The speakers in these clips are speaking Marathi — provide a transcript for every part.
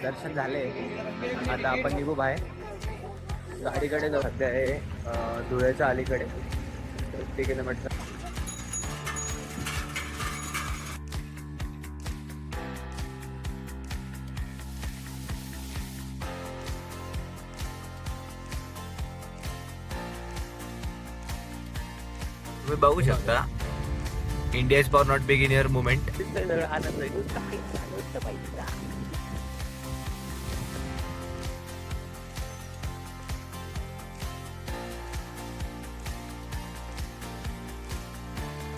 दर्शन झाले. आता आपण निघू बाहेर गाडीकडे जाऊ. सध्या आहे धुळ्याच्या अलीकडे 50 किलोमीटर. तुम्ही बघू शकता India is for not beginner movement. Anand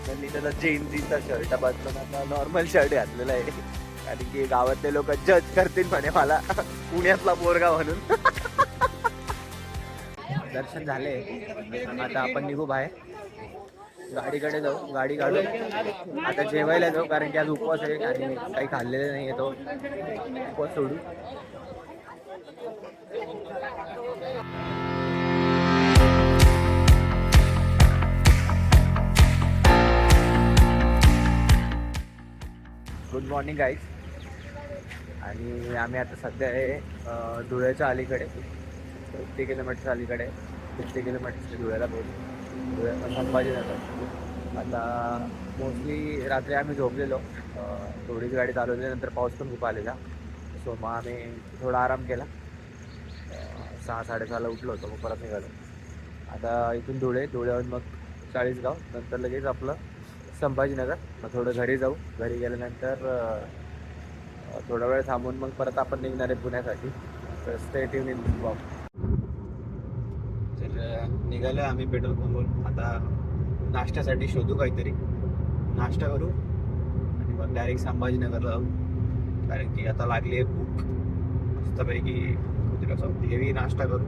त्यांनी त्याला जेनजीचा शर्ट बदलून आता नॉर्मल शर्ट घातलेला आहे. कारण की गावातले लोक जज करतील म्हणे मला पुण्यातला पोरगा म्हणून. दर्शन झाले. आता आपण निघू बाहेर गाडीकडे जाऊ. गाडी काढू. आता जेवायला जाऊ कारण की आज उपवास आहे आणि काही खाल्लेलं नाही आहे. तो उपवास सोडू. Good morning guys. आणि आम्ही आता सध्या आहे धुळ्याच्या अलीकडे 50 किलोमीटर अलीकडे. 50 किलोमीटर धुळ्याला पोहोचू. धुळ्याला संभाजीनगर. आता मोस्टली रात्री आम्ही झोपलेलो. थोडीच गाडी चालवल्यानंतर पाऊस पण खूप आलेला. सो मग आम्ही थोडा आराम केला. 6-6:30ला उठलो होतो. मग परत निघालो. आता इथून धुळ्यावरून मग चाळीसगाव, नंतर लगेच आपलं संभाजीनगर. मग थोडं घरी जाऊ. घरी गेल्यानंतर थोडा वेळ थांबून मग परत आपण निघणार आहे पुण्यासाठी. तर stay tune in this blog. तर निघालो आम्ही पेट्रोल पंपवरून. आता नाश्त्यासाठी शोधू काहीतरी. नाश्ता करू आणि मग डायरेक्ट संभाजीनगरला जाऊ. कारण की आता लागली आहे भूक मस्तपैकी. कसं हेवी नाश्ता करू.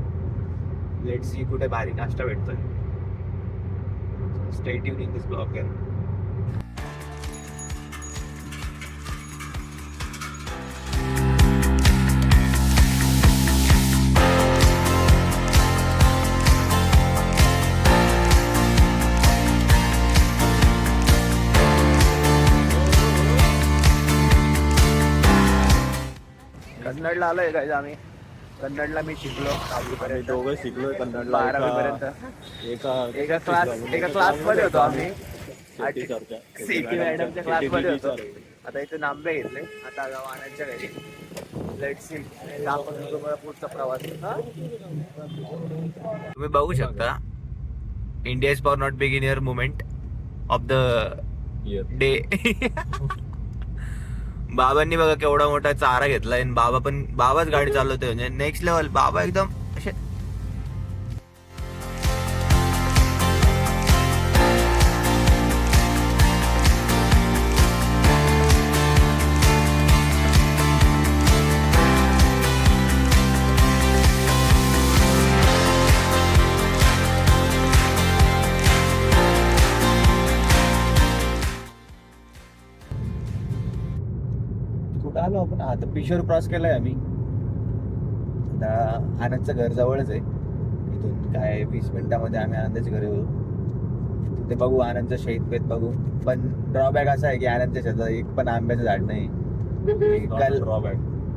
लेट सी कुठे भारी नाश्ता भेटतोय. Stay tune in this blog. कन्नडला आलोय काय आम्ही. कन्नडला मी शिकलो 10वीपर्यंत. दोघं शिकलोय कन्नडला. 12वीपर्यंत एका क्लासमध्ये होतो आम्ही. सीटी मॅडमच्या क्लासमध्ये होतो. आता इथे नांबे घेतले. आता जाऊ आनंदच्या घरी. लेट सी आपण तुम्हाला पुढचा प्रवास. तुम्ही बघू शकता India is for not beginner movement of the day. बाबांनी बघा केवढा मोठा चारा घेतलाय. बाबाच गाडी चालवतोय. म्हणजे नेक्स्ट लेवल. बाबा एकदम असे कुठं आलो आपण. आता पिशोर क्रॉस केलाय आम्ही. आता आनंदचं घर जवळच आहे. इथून काय 20 मिनिटामध्ये आम्ही आनंदाच्या घरी होतो. ते बघू आनंदचं शेत बघू. पण ड्रॉबॅक असा आहे की आनंदच्या शेतात एक पण आंब्याचं झाड नाही.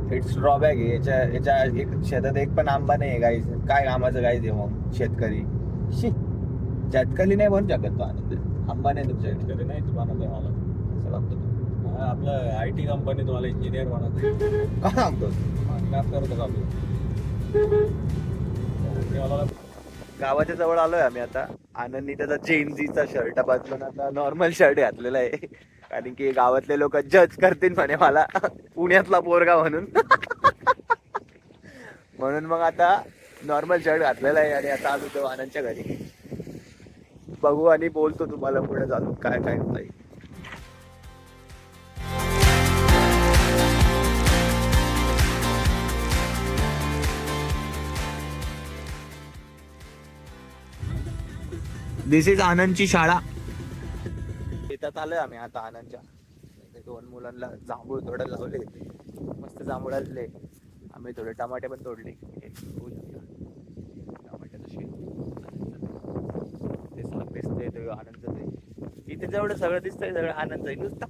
इट्स ड्रॉबॅक आहे. याच्या एक शेतात एक पण आंबा नाही आहे. गाईज काय कामाचं गाईज आहे मग शेतकरी. शेतकरी नाही बनू शकत तो आनंद. आंबा नाही तुमच्या शेतकरी नाही. तुम्हाला मला असं वाटतं. आपलं IT कंपनी तुम्हाला इंजिनियर बनवतो. का सांगतो. काम करतो का गावाच्या जवळ आलोय आम्ही आता. आनंदनी त्याचा जेनजीचा शर्ट बदलून आता नॉर्मल शर्ट घातलेला आहे. कारण की गावातले लोक जज करतील म्हणे मला पुण्यातला पोरगा म्हणून. म्हणून मग आता नॉर्मल शर्ट घातलेला आहे. आणि आता आलो तो आनंदच्या घरी. बघू आणि बोलतो तुम्हाला पुढे चालू काय काय होत. दिस इज आनंदची शाळा. शेतात आलोय आम्ही आता आनंदच्या. 2 मुलांना जांभूळ थोडं लावले. मस्त जांभूळ आले. आम्ही थोडे टमाटे पण तोडले. टमाट्याचं शेत दिसतंय. आनंदचं ते इथे जेवढं सगळं दिसतंय सगळं आनंद आहे. नुसतं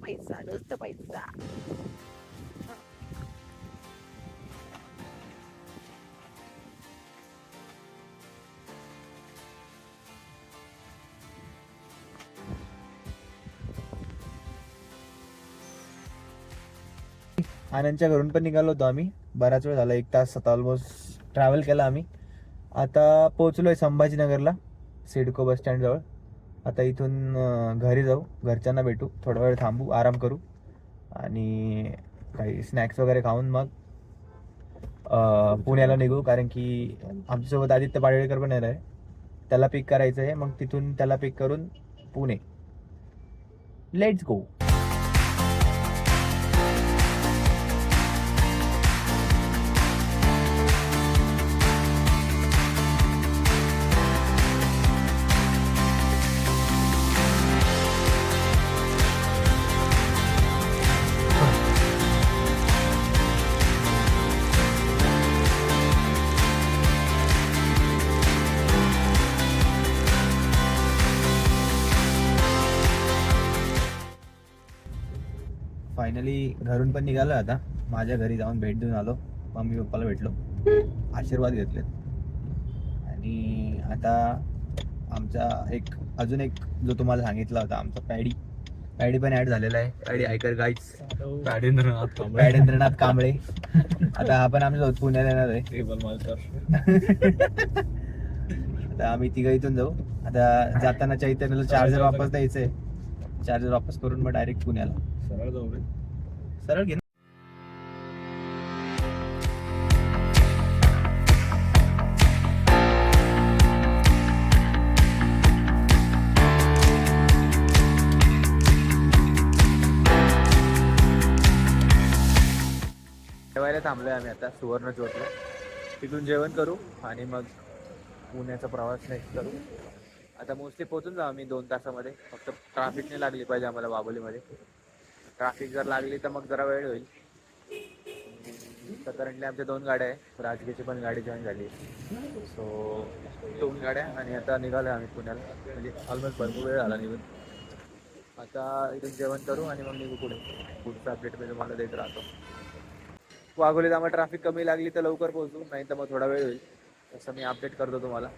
पैसा. आनंदच्या घरून पण निघालो होतो आम्ही. बराच वेळ झाला, 1 तास आता ऑलमोस्ट ट्रॅव्हल केला आम्ही. आता पोहोचलोय संभाजीनगरला, सिडको बस स्टँडजवळ. आता इथून घरी जाऊ, घरच्यांना भेटू, थोडा वेळ थांबू, आराम करू आणि काही स्नॅक्स वगैरे खाऊन मग पुण्याला निघू. कारण की आमच्यासोबत आदित्य पाडळकर पण येणार आहे, त्याला पिक करायचं आहे. मग तिथून त्याला पिक करून पुणे. Let's go. फायनली घरून पण निघालो. आता माझ्या घरी जाऊन भेट देऊन आलो, मम्मी पप्पाला भेटलो, आशीर्वाद घेतले. आणि आता आमचा अजून एक जो तुम्हाला सांगितला होता, आमचा पॅडी पण ऍड झालेला आहे. पॅडी ऐकर गाईच, पॅडेंद्रनाथ कांबळे. आता हा पण आमच्या पुण्याला येणार आहे. आता आम्ही तिघं इथून जाऊ. आता जाताना चैतन्याला चार्जर वापस द्यायचंय, चार्जर वापस करून मग डायरेक्ट पुण्याला. सरळ जाऊ रे. सरळ घे. जेवायला थांबलोय आम्ही आता सुवर्ण ज्योतला. तिथून जेवण करू आणि मग पुण्याचा प्रवास नेक्स्ट करू. आता मोस्टली पोहोचून जाऊ आम्ही 2 तासामध्ये. फक्त ट्रॅफिक नाही लागली पाहिजे आम्हाला वाघोलीमध्ये. ट्रॅफिक जर लागली तर मग जरा वेळ होईल. तर करंटली आमच्या 2 गाड्या आहे, राजगीरची पण गाडी जॉईन झाली. सो 2 गाड्या आणि आता निघालो आम्ही पुण्याला. म्हणजे ऑलमोस्ट भरपूर वेळ झाला निघून. आता इथून जेवण करू आणि मग निघू पुढे. पुढचा अपडेट मी तुम्हाला देत राहतो. वाघोलीत आम्हाला ट्रॅफिक कमी लागली तर लवकर पोहोचू, नाही तर मग थोडा वेळ होईल. तसं मी अपडेट करतो तुम्हाला.